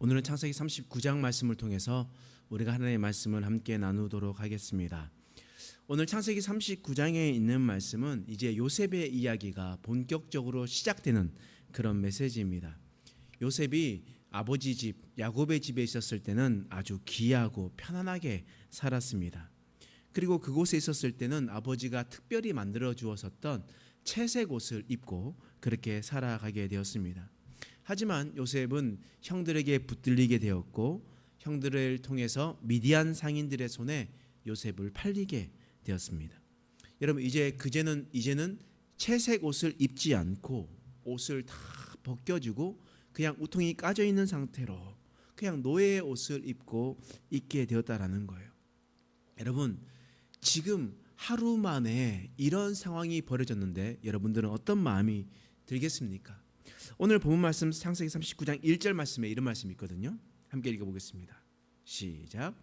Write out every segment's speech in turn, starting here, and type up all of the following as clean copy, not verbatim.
오늘은 창세기 39장 말씀을 통해서 우리가 하나님의 말씀을 함께 나누도록 하겠습니다. 오늘 창세기 39장에 있는 말씀은 이제 요셉의 이야기가 본격적으로 시작되는 그런 메시지입니다. 요셉이 아버지 집 야곱의 집에 있었을 때는 아주 귀하고 편안하게 살았습니다. 그리고 그곳에 있었을 때는 아버지가 특별히 만들어 주었었던 채색 옷을 입고 그렇게 살아가게 되었습니다. 하지만 요셉은 형들에게 붙들리게 되었고 형들을 통해서 미디안 상인들의 손에 요셉을 팔리게 되었습니다. 여러분 이제는 채색 옷을 입지 않고 옷을 다 벗겨주고 그냥 우통이 까져 있는 상태로 그냥 노예의 옷을 입고 있게 되었다라는 거예요. 여러분 지금 하루 만에 이런 상황이 벌어졌는데 여러분들은 어떤 마음이 들겠습니까? 오늘 본 말씀 창세기 39장 1절 말씀에 이런 말씀이 있거든요. 함께 읽어보겠습니다. 시작.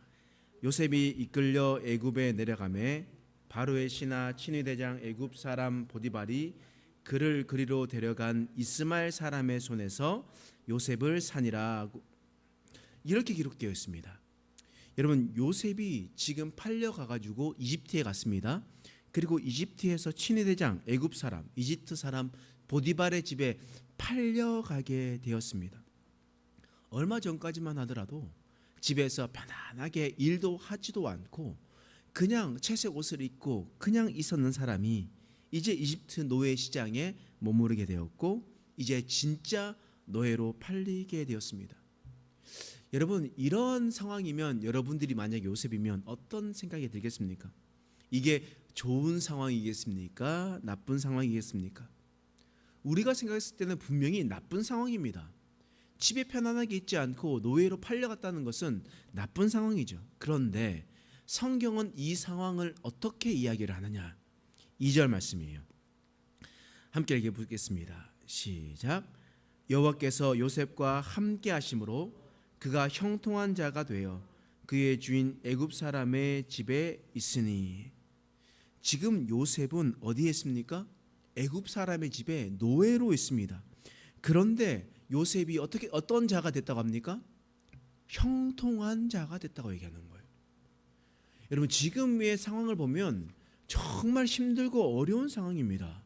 요셉이 이끌려 애굽에 내려가매 바로의 신하 친위대장 애굽 사람 보디발이 그를 그리로 데려간 이스마엘 사람의 손에서 요셉을 사니라. 이렇게 기록되어 있습니다. 여러분 요셉이 지금 팔려가가지고 이집트에 갔습니다. 그리고 이집트에서 친위대장 애굽 사람 이집트 사람 보디발의 집에 팔려가게 되었습니다. 얼마 전까지만 하더라도 집에서 편안하게 일도 하지도 않고 그냥 채색 옷을 입고 그냥 있었는 사람이 이제 이집트 노예 시장에 머무르게 되었고 이제 진짜 노예로 팔리게 되었습니다. 여러분 이런 상황이면 여러분들이 만약에 요셉이면 어떤 생각이 들겠습니까? 이게 좋은 상황이겠습니까? 나쁜 상황이겠습니까? 우리가 생각했을 때는 분명히 나쁜 상황입니다. 집에 편안하게 있지 않고 노예로 팔려갔다는 것은 나쁜 상황이죠. 그런데 성경은 이 상황을 어떻게 이야기를 하느냐? 2절 말씀이에요. 함께 읽어보겠습니다. 시작. 여호와께서 요셉과 함께 하심으로 그가 형통한 자가 되어 그의 주인 애굽 사람의 집에 있으니. 지금 요셉은 어디에 있습니까? 애굽 사람의 집에 노예로 있습니다. 그런데 요셉이 어떤 자가 됐다고 합니까? 형통한 자가 됐다고 얘기하는 거예요. 여러분 지금의 상황을 보면 정말 힘들고 어려운 상황입니다.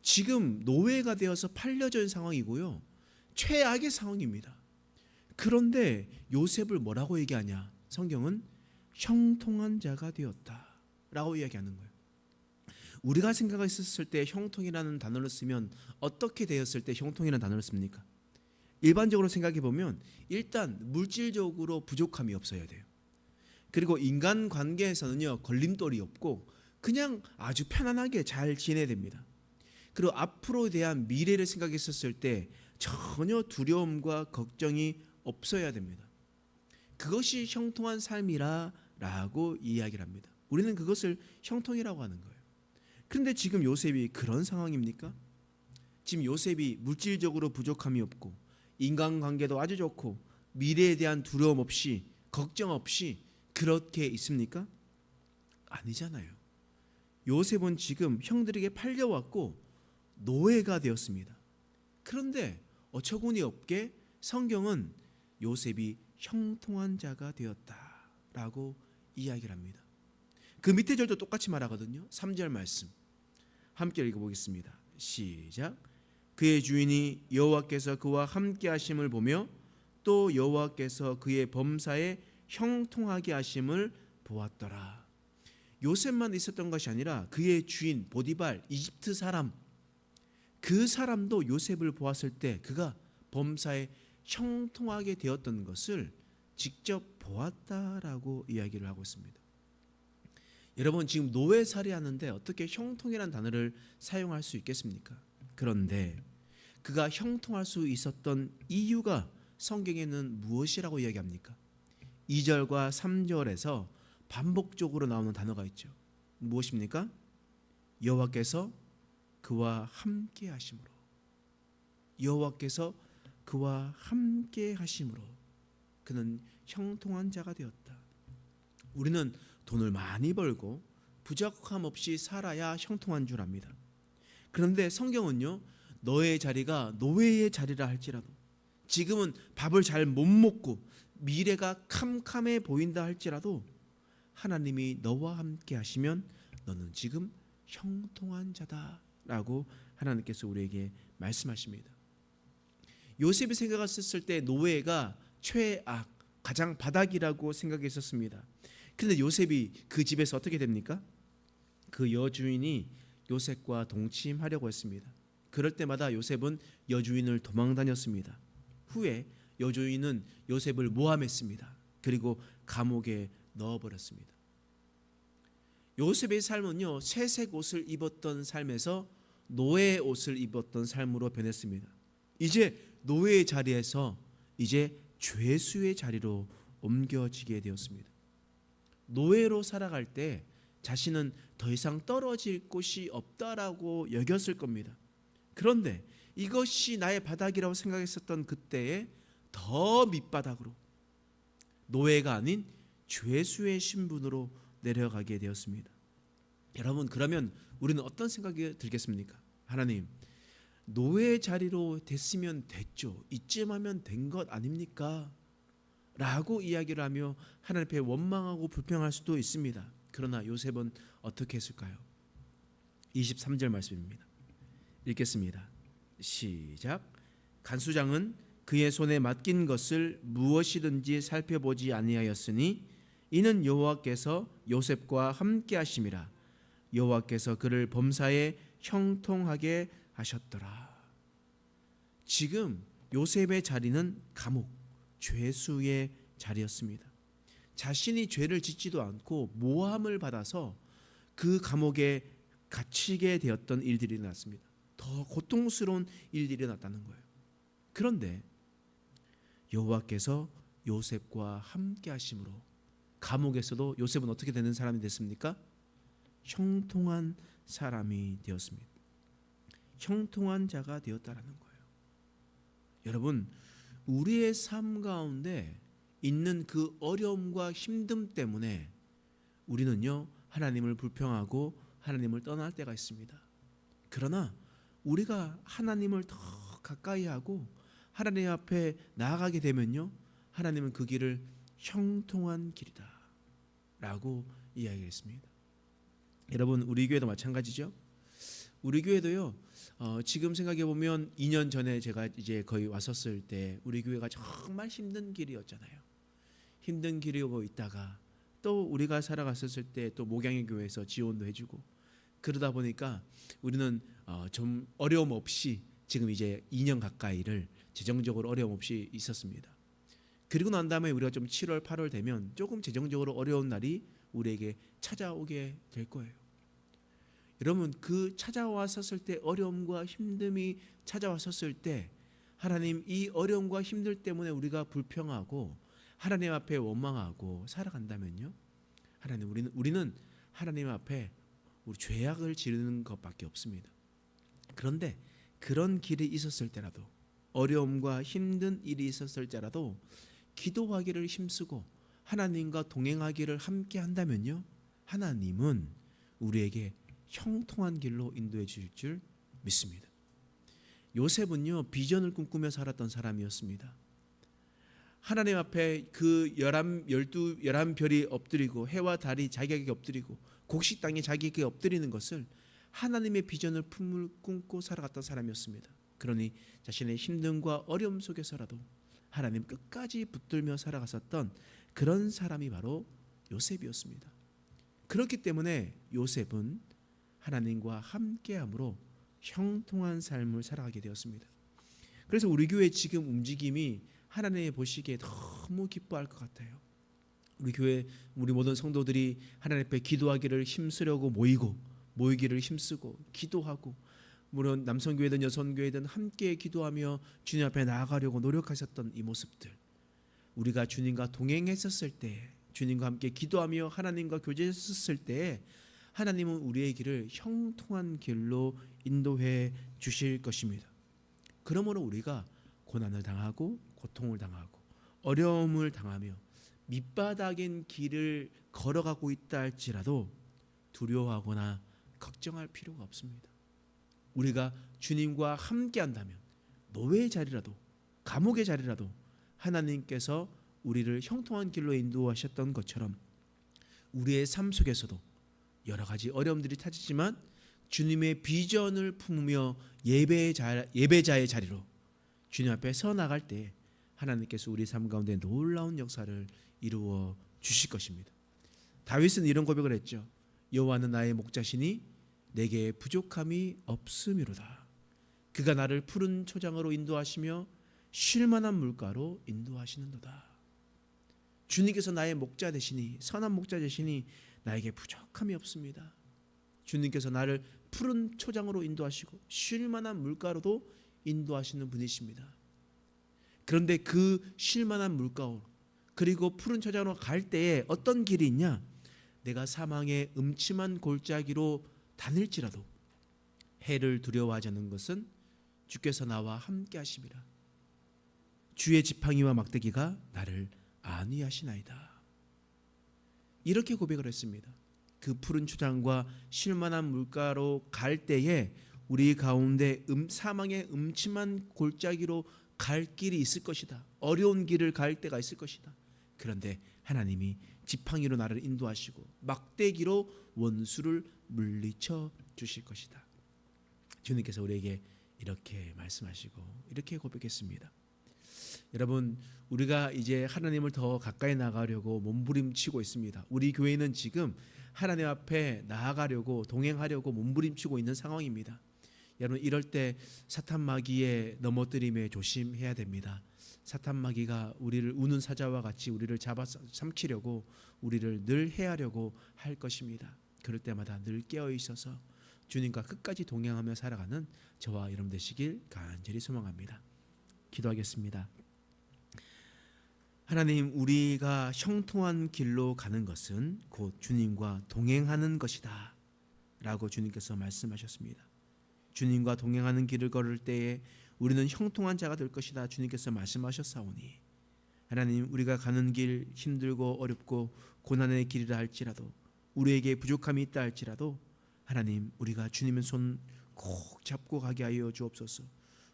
지금 노예가 되어서 팔려져 있는 상황이고요. 최악의 상황입니다. 그런데 요셉을 뭐라고 얘기하냐? 성경은 형통한 자가 되었다라고 이야기하는 거예요. 우리가 생각했을 때 형통이라는 단어를 쓰면 어떻게 되었을 때 형통이라는 단어를 씁니까? 일반적으로 생각해 보면 일단 물질적으로 부족함이 없어야 돼요. 그리고 인간관계에서는요 걸림돌이 없고 그냥 아주 편안하게 잘 지내야 됩니다. 그리고 앞으로에 대한 미래를 생각했었을 때 전혀 두려움과 걱정이 없어야 됩니다. 그것이 형통한 삶이라고 이야기를 합니다. 우리는 그것을 형통이라고 하는 거예요. 그런데 지금 요셉이 그런 상황입니까? 지금 요셉이 물질적으로 부족함이 없고 인간관계도 아주 좋고 미래에 대한 두려움 없이 걱정 없이 그렇게 있습니까? 아니잖아요. 요셉은 지금 형들에게 팔려왔고 노예가 되었습니다. 그런데 어처구니 없게 성경은 요셉이 형통한 자가 되었다라고 이야기를 합니다. 그 밑에 절도 똑같이 말하거든요. 3절 말씀 함께 읽어보겠습니다. 시작. 그의 주인이 여호와께서 그와 함께 하심을 보며 또 여호와께서 그의 범사에 형통하게 하심을 보았더라. 요셉만 있었던 것이 아니라 그의 주인 보디발 이집트 사람 그 사람도 요셉을 보았을 때 그가 범사에 형통하게 되었던 것을 직접 보았다라고 이야기를 하고 있습니다. 여러분 지금 노예 살이하는데 어떻게 형통이라는 단어를 사용할 수 있겠습니까? 그런데 그가 형통할 수 있었던 이유가 성경에는 무엇이라고 이야기합니까? 2절과 3절에서 반복적으로 나오는 단어가 있죠. 무엇입니까? 여호와께서 그와 함께 하심으로. 여호와께서 그와 함께 하심으로 그는 형통한 자가 되었다. 우리는 돈을 많이 벌고 부족함 없이 살아야 형통한 줄 압니다. 그런데 성경은요 너의 자리가 노예의 자리라 할지라도 지금은 밥을 잘 못 먹고 미래가 캄캄해 보인다 할지라도 하나님이 너와 함께 하시면 너는 지금 형통한 자다라고 하나님께서 우리에게 말씀하십니다. 요셉이 생각했을 때 노예가 최악, 가장 바닥이라고 생각했었습니다. 그런데 요셉이 그 집에서 어떻게 됩니까? 그 여주인이 요셉과 동침하려고 했습니다. 그럴 때마다 요셉은 여주인을 도망다녔습니다. 후에 여주인은 요셉을 모함했습니다. 그리고 감옥에 넣어버렸습니다. 요셉의 삶은요, 새색 옷을 입었던 삶에서 노예의 옷을 입었던 삶으로 변했습니다. 이제 노예의 자리에서 이제 죄수의 자리로 옮겨지게 되었습니다. 노예로 살아갈 때 자신은 더 이상 떨어질 곳이 없다라고 여겼을 겁니다. 그런데 이것이 나의 바닥이라고 생각했었던 그때에 더 밑바닥으로 노예가 아닌 죄수의 신분으로 내려가게 되었습니다. 여러분, 그러면 우리는 어떤 생각이 들겠습니까? 하나님, 노예 자리로 됐으면 됐죠. 이쯤 하면 된 것 아닙니까? 라고 이야기를 하며 하나님 앞에 원망하고 불평할 수도 있습니다. 그러나 요셉은 어떻게 했을까요? 23절 말씀입니다. 읽겠습니다. 시작. 간수장은 그의 손에 맡긴 것을 무엇이든지 살펴보지 아니하였으니 이는 여호와께서 요셉과 함께 하심이라. 여호와께서 그를 범사에 형통하게 하셨더라. 지금 요셉의 자리는 감옥, 죄수의 자리였습니다. 자신이 죄를 짓지도 않고 모함을 받아서 그 감옥에 갇히게 되었던 일들이 일어났습니다. 더 고통스러운 일들이 일어났다는 거예요. 그런데 여호와께서 요셉과 함께 하심으로 감옥에서도 요셉은 어떻게 되는 사람이 됐습니까? 형통한 사람이 되었습니다. 형통한 자가 되었다라는 거예요. 여러분, 우리의 삶 가운데 있는 그 어려움과 힘듦 때문에 우리는요, 하나님을 불평하고 하나님을 떠날 때가 있습니다. 그러나 우리가 하나님을 더 가까이 하고 하나님 앞에 나아가게 되면요, 하나님은 그 길을 형통한 길이다 라고 이야기했습니다. 여러분, 우리 교회도 마찬가지죠. 우리 교회도요, 지금 생각해 보면 2년 전에 제가 이제 거의 왔었을 때 우리 교회가 정말 힘든 길이었잖아요. 힘든 길이고 있다가 또 우리가 살아갔었을 때 또 목양의 교회에서 지원도 해주고 그러다 보니까 우리는 좀 어려움 없이 지금 이제 2년 가까이를 재정적으로 어려움 없이 있었습니다. 그리고 난 다음에 우리가 좀 7월, 8월 되면 조금 재정적으로 어려운 날이 우리에게 찾아오게 될 거예요. 여러분, 그 찾아왔었을 때 어려움과 힘듦이 찾아왔었을 때 하나님, 이 어려움과 힘들 때문에 우리가 불평하고 하나님 앞에 원망하고 살아간다면요, 하나님, 우리는 하나님 앞에 우리 죄악을 지르는 것밖에 없습니다. 그런데 그런 길이 있었을 때라도, 어려움과 힘든 일이 있었을 때라도 기도하기를 힘쓰고 하나님과 동행하기를 함께 한다면요, 하나님은 우리에게 형통한 길로 인도해 주실 줄 믿습니다. 요셉은요, 비전을 꿈꾸며 살았던 사람이었습니다. 하나님 앞에 그 11별이 엎드리고 해와 달이 자기에게 엎드리고 곡식 땅이 자기에게 엎드리는 것을 하나님의 비전을 품고 살아갔던 사람이었습니다. 그러니 자신의 힘듦과 어려움 속에서라도 하나님 끝까지 붙들며 살아갔었던 그런 사람이 바로 요셉이었습니다. 그렇기 때문에 요셉은 하나님과 함께함으로 형통한 삶을 살아가게 되었습니다. 그래서 우리 교회 지금 움직임이 하나님이 보시기에 너무 기뻐할 것 같아요. 우리 교회 우리 모든 성도들이 하나님 앞에 기도하기를 힘쓰려고 모이기를 힘쓰고 기도하고, 물론 남성교회든 여성교회든 함께 기도하며 주님 앞에 나아가려고 노력하셨던 이 모습들, 우리가 주님과 동행했었을 때, 주님과 함께 기도하며 하나님과 교제했었을 때 하나님은 우리의 길을 형통한 길로 인도해 주실 것입니다. 그러므로 우리가 고난을 당하고 고통을 당하고 어려움을 당하며 밑바닥인 길을 걸어가고 있다 할지라도 두려워하거나 걱정할 필요가 없습니다. 우리가 주님과 함께 한다면 노예의 자리라도 감옥의 자리라도 하나님께서 우리를 형통한 길로 인도하셨던 것처럼 우리의 삶 속에서도 여러 가지 어려움들이 찾지만 주님의 비전을 품으며 예배자의 자리로 주님 앞에 서 나갈 때 하나님께서 우리 삶 가운데 놀라운 역사를 이루어 주실 것입니다. 다윗은 이런 고백을 했죠. 여호와는 나의 목자시니 내게 부족함이 없음이로다. 그가 나를 푸른 초장으로 인도하시며 쉴 만한 물가로 인도하시는도다. 주님께서 나의 목자 되시니, 선한 목자 되시니 나에게 부족함이 없습니다. 주님께서 나를 푸른 초장으로 인도하시고 쉴 만한 물가로도 인도하시는 분이십니다. 그런데 그 쉴 만한 물가로 그리고 푸른 초장으로 갈 때에 어떤 길이 있냐? 내가 사망의 음침한 골짜기로 다닐지라도 해를 두려워하지 않는 것은 주께서 나와 함께 하심이라. 주의 지팡이와 막대기가 나를 안위하시나이다. 이렇게 고백을 했습니다. 그 푸른 초장과 쉴만한 물가로 갈 때에 우리 가운데 사망의 음침한 골짜기로 갈 길이 있을 것이다. 어려운 길을 갈 때가 있을 것이다. 그런데 하나님이 지팡이로 나를 인도하시고 막대기로 원수를 물리쳐 주실 것이다. 주님께서 우리에게 이렇게 말씀하시고 이렇게 고백했습니다. 여러분, 우리가 이제 하나님을 더 가까이 나가려고 몸부림치고 있습니다. 우리 교회는 지금 하나님 앞에 나아가려고 동행하려고 몸부림치고 있는 상황입니다. 여러분, 이럴 때 사탄 마귀의 넘어뜨림에 조심해야 됩니다. 사탄 마귀가 우리를 우는 사자와 같이 우리를 잡아 삼키려고 우리를 늘 해하려고 할 것입니다. 그럴 때마다 늘 깨어 있어서 주님과 끝까지 동행하며 살아가는 저와 여러분 되시길 간절히 소망합니다. 기도하겠습니다. 하나님, 우리가 형통한 길로 가는 것은 곧 주님과 동행하는 것이다 라고 주님께서 말씀하셨습니다. 주님과 동행하는 길을 걸을 때에 우리는 형통한 자가 될 것이다 주님께서 말씀하셨사오니, 하나님, 우리가 가는 길 힘들고 어렵고 고난의 길이라 할지라도 우리에게 부족함이 있다 할지라도 하나님, 우리가 주님의 손 꼭 잡고 가게 하여 주옵소서.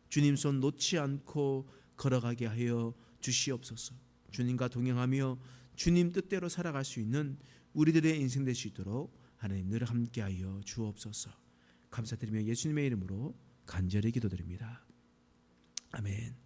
주님 손 놓지 않고 걸어가게 하여 주시옵소서. 주님과 동행하며 주님 뜻대로 살아갈 수 있는 우리들의 인생 될 수 있도록 하나님 늘 함께하여 주옵소서. 감사드리며 예수님의 이름으로 간절히 기도드립니다. 아멘.